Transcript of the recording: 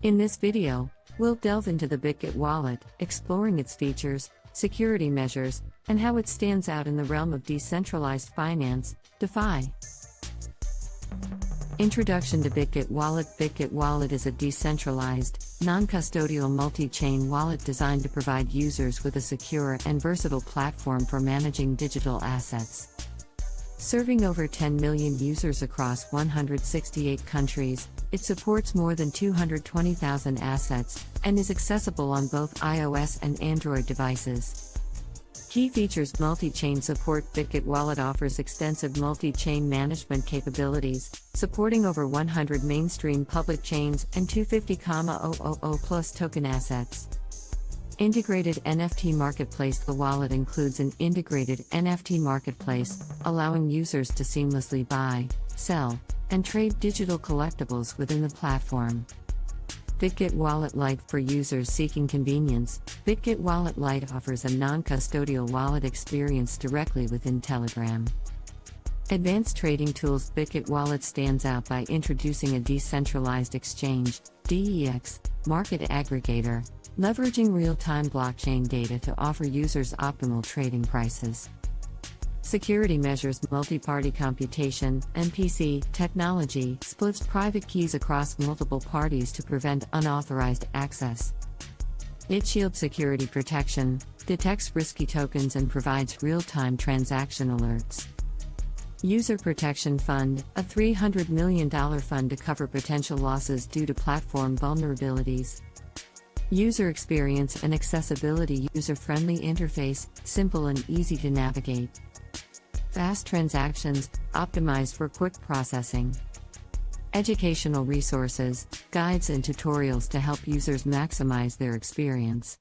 In this video, we'll delve into the Bitget Wallet, exploring its features, security measures, and how it stands out in the realm of decentralized finance, DeFi. Introduction to Bitget Wallet. Bitget Wallet is a decentralized, non-custodial multi-chain wallet designed to provide users with a secure and versatile platform for managing digital assets. Serving over 10 million users across 168 countries, it supports more than 220,000 assets and is accessible on both iOS and Android devices. Key features: multi-chain support. Bitget Wallet offers extensive multi-chain management capabilities, supporting over 100 mainstream public chains and 250,000 plus token assets. Integrated NFT marketplace. The wallet includes an integrated NFT marketplace, allowing users to seamlessly buy, sell, and trade digital collectibles within the platform. Bitget Wallet Lite. For users seeking convenience, Bitget Wallet Lite offers a non-custodial wallet experience directly within Telegram. Advanced trading tools. Bitget Wallet stands out by introducing a decentralized exchange (DEX) market aggregator, leveraging real-time blockchain data to offer users optimal trading prices. Security measures. Multi-party computation (MPC) technology splits private keys across multiple parties to prevent unauthorized access. It shields security protection, detects risky tokens, and provides real-time transaction alerts. User Protection Fund, a $300 million fund to cover potential losses due to platform vulnerabilities. User experience and accessibility. User-friendly interface, simple and easy to navigate. Fast transactions, optimized for quick processing. Educational resources, guides and tutorials to help users maximize their experience.